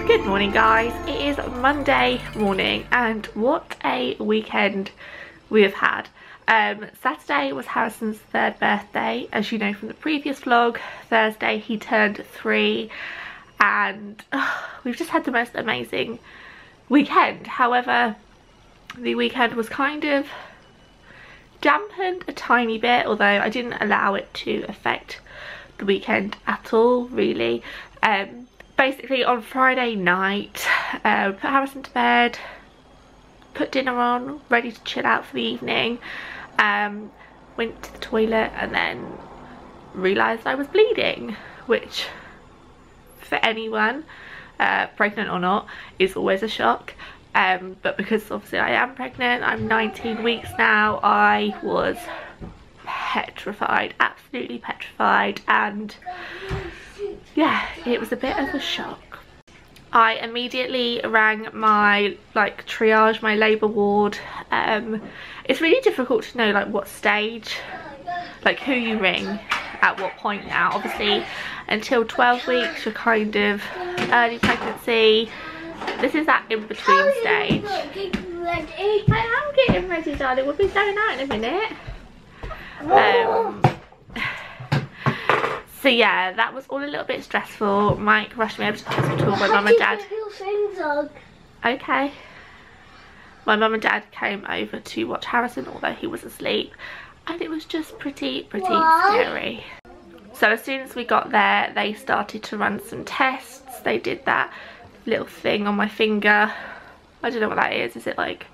Good morning guys, it is Monday morning and what a weekend we have had. Saturday was Harrison's 3rd birthday, as you know from the previous vlog. Thursday he turned 3 and we've just had the most amazing weekend. However, the weekend was kind of dampened a tiny bit, although I didn't allow it to affect the weekend at all really. Basically on Friday night, put Harrison to bed, put dinner on, ready to chill out for the evening, went to the toilet and then realised I was bleeding, which for anyone, pregnant or not, is always a shock. But because obviously I am pregnant, I'm 19 weeks now, I was petrified, absolutely petrified, and yeah, it was a bit of a shock. I immediately rang my triage, my labour ward. It's really difficult to know what stage, who you ring at what point now. Obviously until 12 weeks you're kind of early pregnancy. This is that in between stage. I am getting ready, darling. We'll be going out in a minute. So yeah, that was all a little bit stressful. Mike rushed me over to the hospital. My mum and dad. Okay. My mum and dad came over to watch Harrison, although he was asleep, and it was just pretty scary. So as soon as we got there, they started to run some tests. They did that little thing on my finger. I don't know what that is. Is it like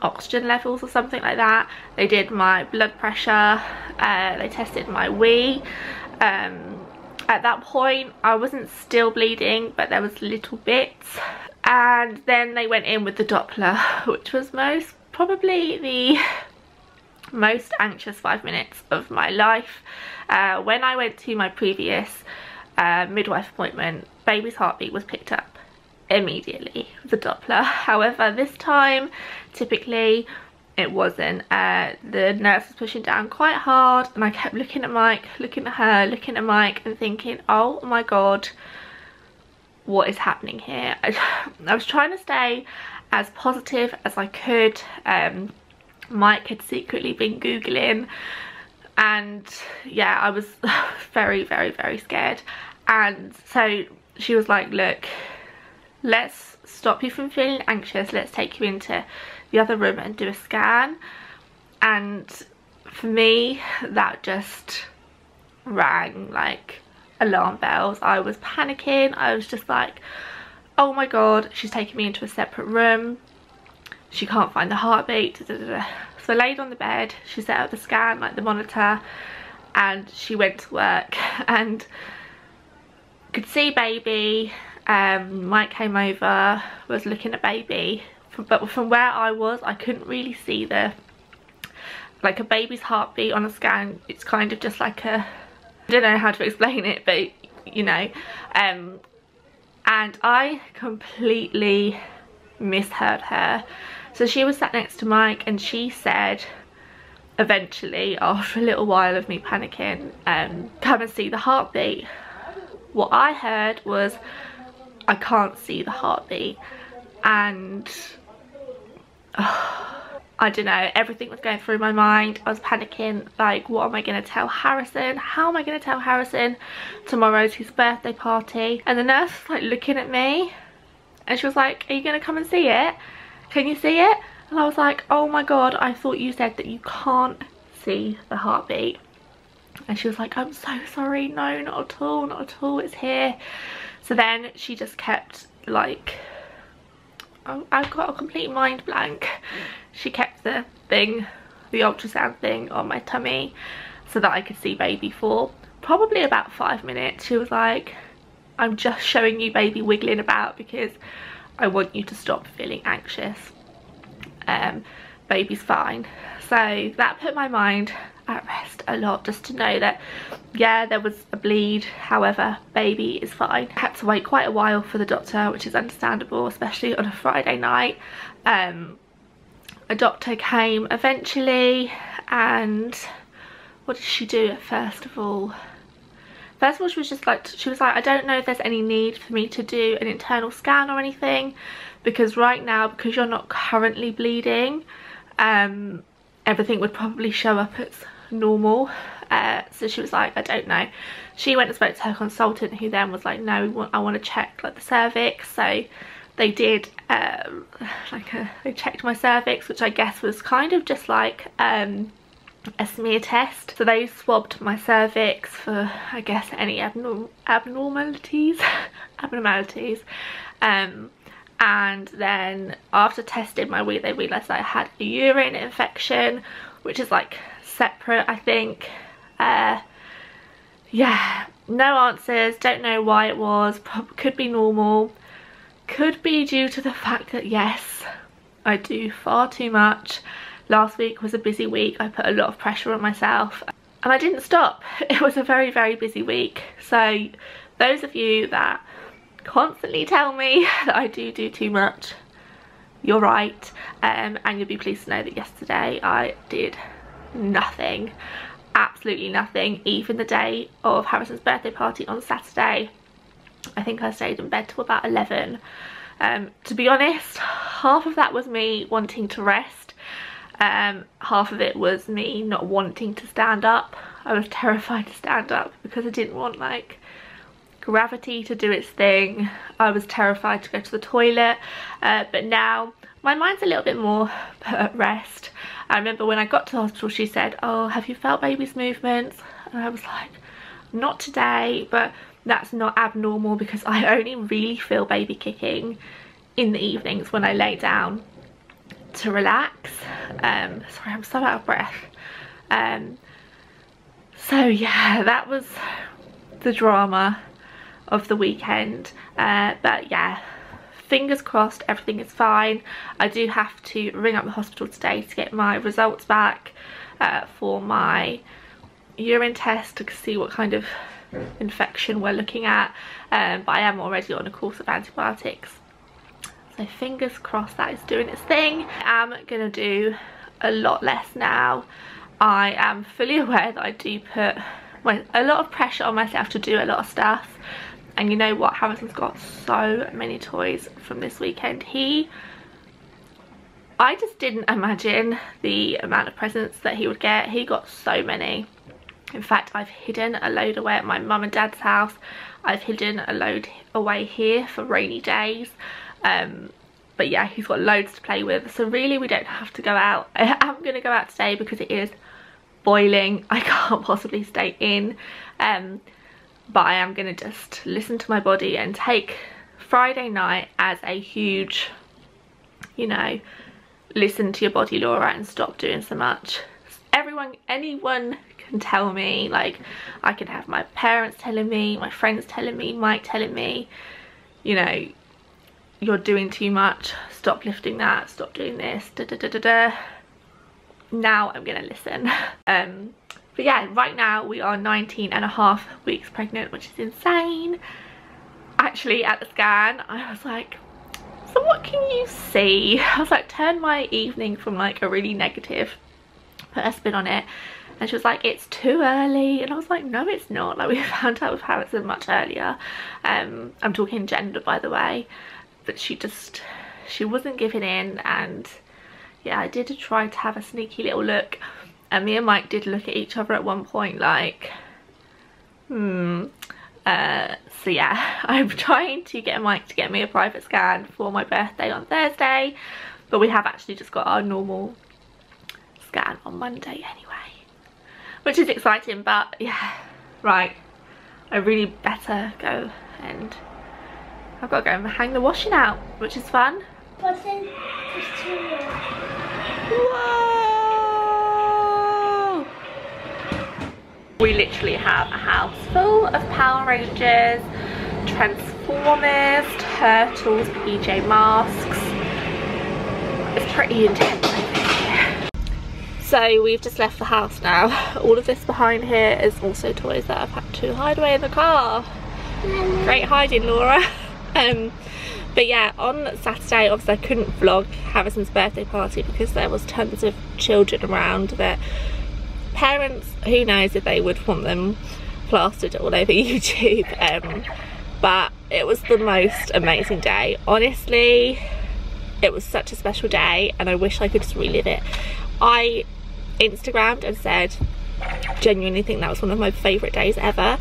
oxygen levels or something like that? They did my blood pressure, they tested my wee. At that point I wasn't still bleeding, but there was little bits, and then they went in with the Doppler, which was probably the most anxious 5 minutes of my life. When I went to my previous midwife appointment, baby's heartbeat was picked up immediately with the Doppler. However, this time typically it wasn't. The nurse was pushing down quite hard and I kept looking at Mike, looking at her, looking at Mike and thinking, oh my god, what is happening here? I was trying to stay as positive as I could. Mike had secretly been googling, and yeah, I was very scared. And so she was like, look, let's stop you from feeling anxious, let's take you into the other room and do a scan. And for me, that just rang like alarm bells. I was panicking. I was just like, oh my god, she's taking me into a separate room, she can't find the heartbeat. So I laid on the bed, she set up the scan, the monitor, and she went to work and could see baby. Mike came over, was looking at baby, but from where I was I couldn't really see a baby's heartbeat on a scan. It's kind of just like a, I don't know how to explain it, but you know. And I completely misheard her. So she was sat next to Mike and she said eventually, after a little while of me panicking, come and see the heartbeat. What I heard was, I can't see the heartbeat. And I don't know, everything was going through my mind. I was panicking, what am I going to tell Harrison? How am I going to tell Harrison? Tomorrow's his birthday party. And the nurse was looking at me and she was like, are you going to come and see it? Can you see it? And I was like, oh my god, I thought you said that you can't see the heartbeat. And she was like, I'm so sorry, no, not at all, not at all, it's here. So then she just kept I've got a complete mind blank. She kept the thing, the ultrasound thing on my tummy so that I could see baby for probably about 5 minutes. She was like, I'm just showing you baby wiggling about because I want you to stop feeling anxious. Baby's fine. So that put my mind at rest a lot, just to know that yeah, there was a bleed, however baby is fine. I had to wait quite a while for the doctor, which is understandable, especially on a Friday night. A doctor came eventually, and what did she do first of all? First of all, she was like, I don't know if there's any need for me to do an internal scan or anything, because right now, because you're not currently bleeding, everything would probably show up as normal. So she was like, I don't know. She went and spoke to her consultant, who then was like, no, I want to check like the cervix. So they did they checked my cervix, which I guess was kind of just like a smear test. So they swabbed my cervix for, I guess, any abnormalities. And then after testing my wee, they realised I had a urine infection, which is like separate, I think. Yeah, no answers, don't know why it was. Could be normal, could be due to the fact that, yes, I do far too much. Last week was a busy week. I put a lot of pressure on myself and I didn't stop. It was a very, very busy week. So those of you that constantly tell me that I do too much, you're right. And you'll be pleased to know that yesterday I did nothing, absolutely nothing. Even the day of Harrison's birthday party on Saturday, I think I stayed in bed till about 11. To be honest, half of that was me wanting to rest, half of it was me not wanting to stand up. I was terrified to stand up because I didn't want like gravity to do its thing. I was terrified to go to the toilet, but now my mind's a little bit more at rest. I remember when I got to the hospital, she said, oh, have you felt baby's movements? And I was like, not today, but that's not abnormal because I only really feel baby kicking in the evenings when I lay down to relax. Sorry, I'm so out of breath. So yeah, that was the drama of the weekend. But yeah, fingers crossed everything is fine. I do have to ring up the hospital today to get my results back for my urine test to see what kind of infection we're looking at, but I am already on a course of antibiotics, so fingers crossed that is doing its thing. I'm gonna do a lot less now. I am fully aware that I do put a lot of pressure on myself to do a lot of stuff, and you know what, Harrison's got so many toys from this weekend. I just didn't imagine the amount of presents that he would get. He got so many. In fact, I've hidden a load away at my mum and dad's house. I've hidden a load away here for rainy days. But yeah, he's got loads to play with. So really, we don't have to go out. I am going to go out today because it is boiling. I can't possibly stay in. But I am going to just listen to my body and take Friday night as a huge, you know, listen to your body, Laura, and stop doing so much. Anyone can tell me, like, I can have my parents telling me, my friends telling me, Mike telling me, you know, you're doing too much, stop lifting that, stop doing this, da da da da da. Now I'm gonna listen. But yeah, right now we are 19.5 weeks pregnant, which is insane. Actually, at the scan, I was like, so what can you see? I was like, turn my evening from like a really negative, put a spin on it, and she was like, it's too early. And I was like, no, it's not. Like, we found out with Harrison much earlier. I'm talking gender, by the way, but she wasn't giving in. And yeah, I did try to have a sneaky little look, and me and Mike did look at each other at one point like, so yeah, I'm trying to get Mike to get me a private scan for my birthday on Thursday, but we have actually just got our normal scan on Monday anyway, which is exciting. But yeah, right, I really better go, and I've got to go and hang the washing out, which is fun. Whoa! We literally have a house full of Power Rangers, Transformers, Turtles, PJ Masks. It's pretty intense, I think. So we've just left the house now. All of this behind here is also toys that I've had to hide away in the car. Great hiding, Laura. But yeah, on Saturday, obviously I couldn't vlog Harrison's birthday party because there was tons of children around that parents, who knows if they would want them plastered all over YouTube, but it was the most amazing day. Honestly, it was such a special day and I wish I could just relive it. I Instagrammed and said, genuinely think that was one of my favourite days ever,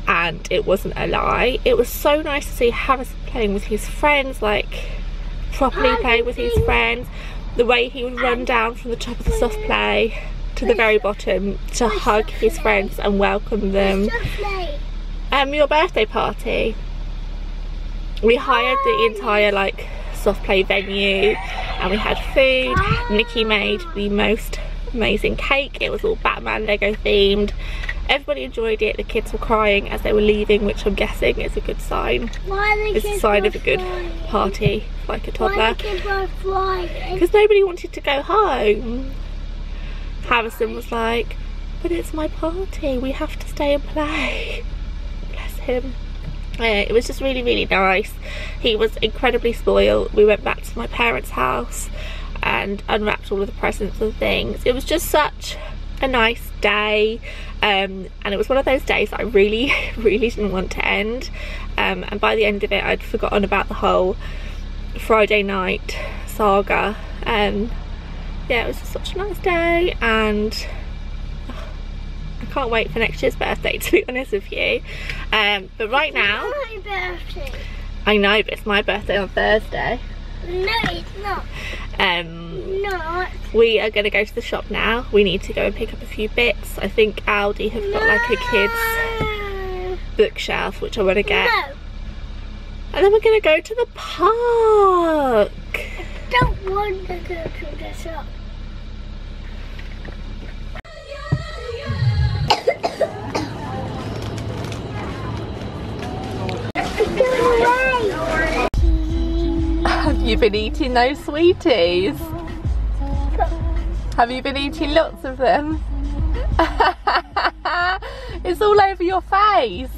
and it wasn't a lie. It was so nice to see Harrison playing with his friends, like properly playing with his friends. The way he would run down from the top of the soft play to the very bottom to hug his friends and welcome them. Your birthday party. We hired the entire like soft play venue and we had food. Nikki made the most amazing cake. It was all Batman Lego themed. Everybody enjoyed it. The kids were crying as they were leaving, which I'm guessing is a good sign. It's a sign of a good party, like a toddler. Because nobody wanted to go home. Harrison was like, but it's my party, we have to stay and play. Bless him. It was just really, really nice. He was incredibly spoiled. We went back to my parents' house and unwrapped all of the presents and things. It was just such a nice day, and it was one of those days that I really really didn't want to end, and by the end of it I'd forgotten about the whole Friday night saga. Yeah, it was just such a nice day, and I can't wait for next year's birthday, to be honest with you. But right now, my birthday. I know, but it's my birthday on Thursday. No, it's not. We are going to go to the shop now. We need to go and pick up a few bits. I think Aldi have got like a kids bookshelf, which I want to get. No. And then we're going to go to the park. I don't want to go to the shop. Have you been eating those sweeties? Have you been eating lots of them? It's all over your face.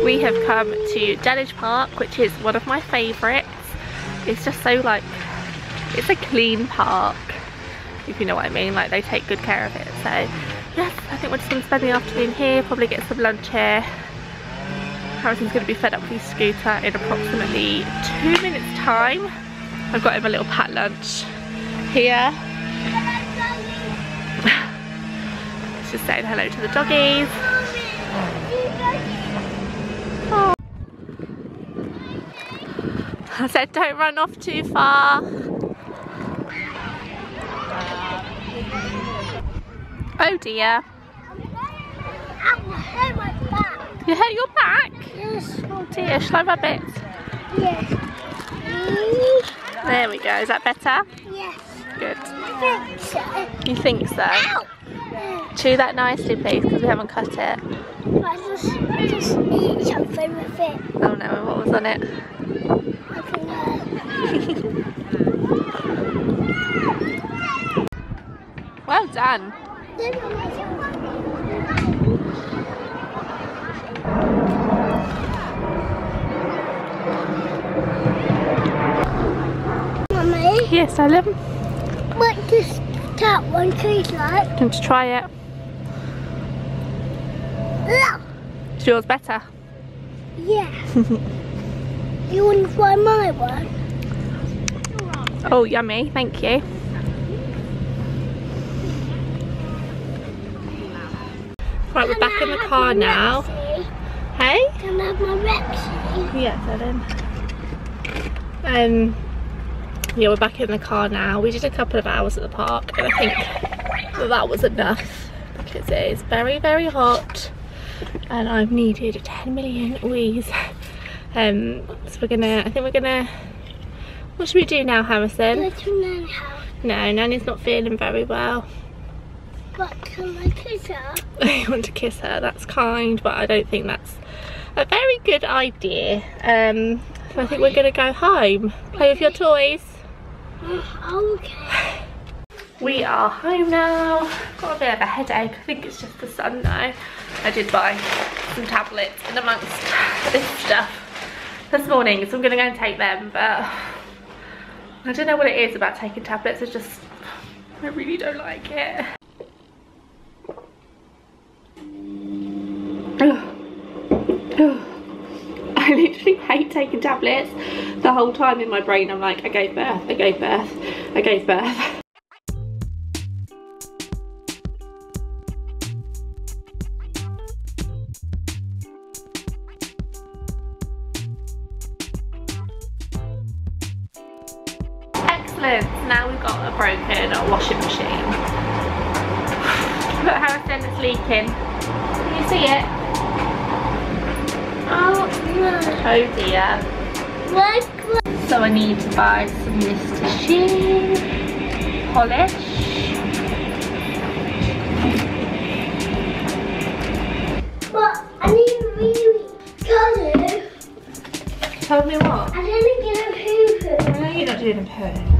We have come to Dulwich Park, which is one of my favourites. It's just so like, it's a clean park, if you know what I mean. Like, they take good care of it. So yes, I think we're just going to spend the afternoon here, probably get some lunch here. Harrison's going to be fed up with his scooter in approximately 2 minutes time. I've got him a little packed lunch here. It's just saying hello to the doggies. Oh. I said don't run off too far. Oh dear. You hurt your back? Yes. Oh dear, shall I rub it? Yes. There we go, is that better? Yes. Good. I think so. You think so? Ow. Chew that nicely please, because we haven't cut it. I just eat something with it. Oh no, what was on it? I don't know. Well done. Mummy? Yes, darling. What does that one taste like? Time to try it. No. Is yours better? Yeah. You want to try my one? Oh, yummy, thank you. Right, we're back in the car now. Hey? Can I have my Rexy? Yeah, darling. Yeah, we're back in the car now. We did a couple of hours at the park and I think that was enough because it is very, very hot and I've needed 10 million wheeze. So we're gonna, I think we're gonna, what should we do now, Harrison? Go to Nan's house. No, Nanny's not feeling very well. But can I kiss her? You want to kiss her? That's kind, but I don't think that's a very good idea. So I think we're gonna go home. Play with your toys. Okay. We are home now. Got a bit of a headache. I think it's just the sun though. I did buy some tablets in amongst this stuff this morning, so I'm gonna go and take them, but I don't know what it is about taking tablets, I really don't like it. I literally hate taking tablets. The whole time in my brain I'm like, I gave birth, I gave birth, I gave birth. Excellent, now we've got a broken washing machine. Look, Harrison, it's leaking. Can you see it? Oh no. Oh dear. So I need to buy some Mr. Sheen polish. But I need to really tell you. Tell me what? I didn't get a poo-poo. I know you're not doing a poo.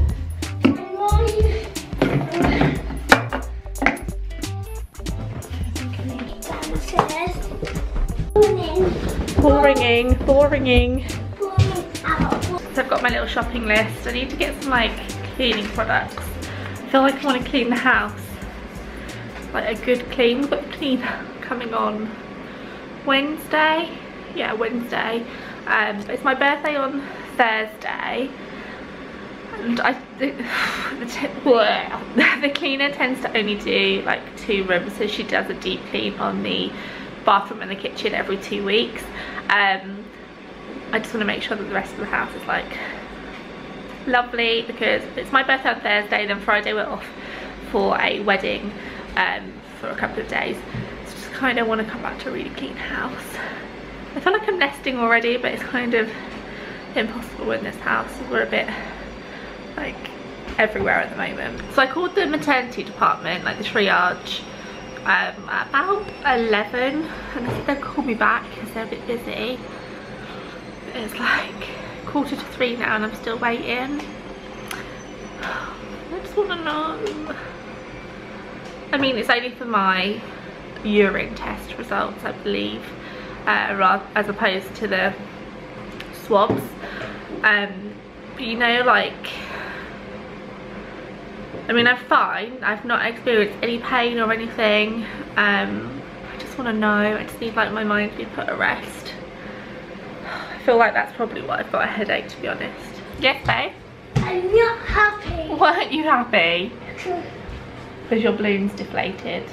Ball ringing, ball ringing. So I've got my little shopping list. I need to get some like cleaning products. I feel like I want to clean the house. Like a good clean. We've got the cleaner coming on Wednesday. Yeah, Wednesday. It's my birthday on Thursday. And the cleaner tends to only do like 2 rooms, so she does a deep clean on the bathroom and the kitchen every 2 weeks. I just want to make sure that the rest of the house is like lovely, because it's my birthday on Thursday, then Friday we're off for a wedding for a couple of days, so just kind of want to come back to a really clean house. I feel like I'm nesting already, but it's kind of impossible in this house. We're a bit like everywhere at the moment. So I called the maternity department, like the triage, at about 11, and they said they'll call me back because they're a bit busy. It's like 2:45 now and I'm still waiting. I just want to know. I mean, it's only for my urine test results, I believe, as opposed to the swabs. But you know, like, I mean, I'm fine. I've not experienced any pain or anything. I just want to know. I just need like my mind to be put at rest. I feel like that's probably why I've got a headache, to be honest. Yes, babe? I'm not happy. Why aren't you happy? Because your balloon's deflated.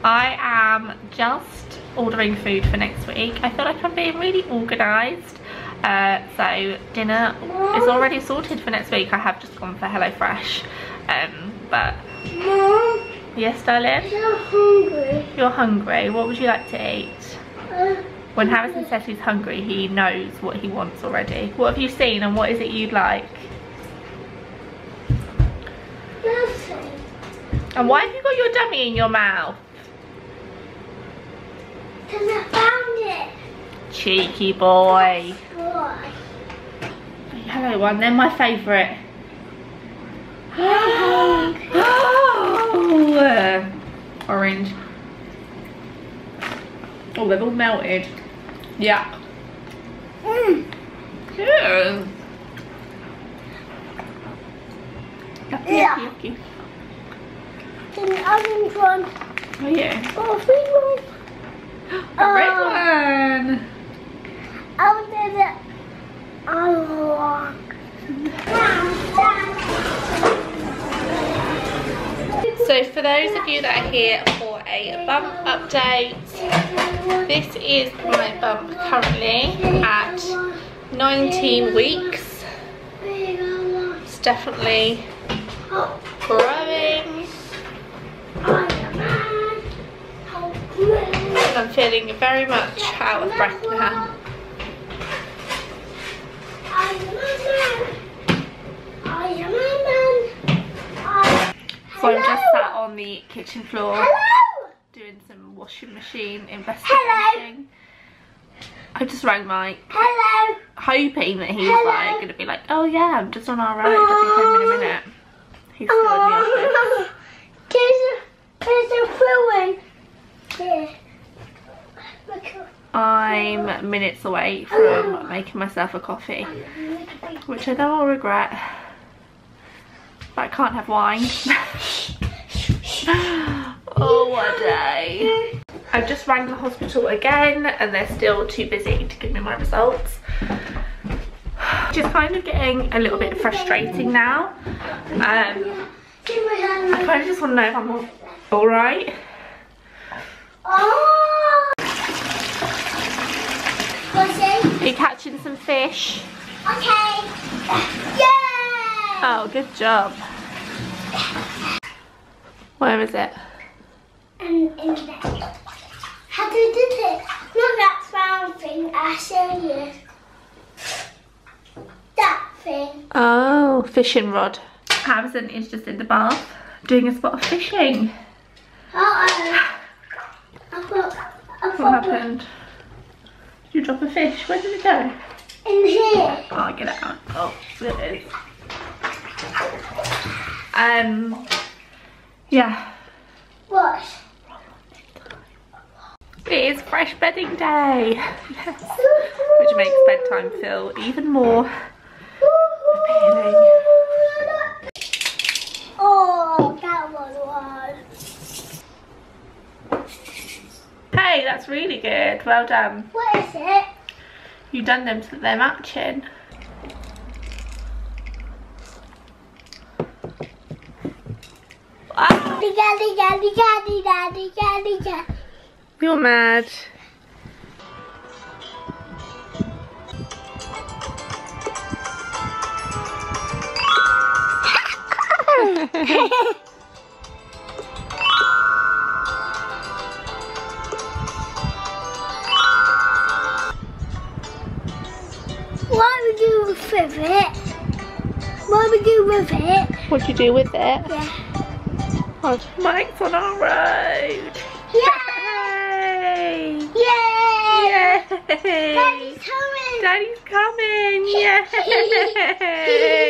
I am just ordering food for next week. I feel like I'm being really organised. So dinner is already sorted for next week. I have just gone for HelloFresh. But Mom, yes, darling? I'm hungry. You're hungry. What would you like to eat? When Harrison says he's hungry, he knows what he wants already. What have you seen and what is it you'd like? Nothing. And why have you got your dummy in your mouth? Because I found it. Cheeky boy. Boy. Hello one, they're my favourite. Orange. Oh, they've all melted. Yeah. Yeah. Yeah. Yucky. Then the orange one. Oh yeah. Oh, green one. A red one. I did it. So for those of you that are here for a bump update, this is my bump currently at 19 weeks. It's definitely growing. And I'm feeling very much out of breath now. So I'm just sat on the kitchen floor doing some washing machine investigating. I just rang Mike, hoping that he's like going to be like, oh yeah, I'm just on our road, I'll be home in a minute. He's still in the office. There's a filling here. I'm minutes away from making myself a coffee, which I know I'll regret, but I can't have wine. Oh, what a day. I've just rang the hospital again and they're still too busy to give me my results. Just kind of getting a little bit frustrating now. I kind of just want to know if I'm alright. Are you catching some fish? Okay. Yay! Oh, good job. Where is it? In there. How do you do it? Not that round thing, I show you. That thing. Oh, fishing rod. Harrison is just in the bath doing a spot of fishing. Uh-oh. What happened? Did you drop a fish? Where did it go? In here. Oh, get it out. Oh, there it is. Yeah. What? It is fresh bedding day. Yes. Which makes bedtime feel even more appealing. Oh, that was one. Hey, that's really good. Well done. What is it? You've done them so that they're matching. Ah, Daddy. you're mad. What do we do with it? What do we do with it? What'd you do with it? Yeah. Oh, Mike's on our road. Yay! Yay! Yay! Yay! Daddy's coming! Daddy's coming! Yay!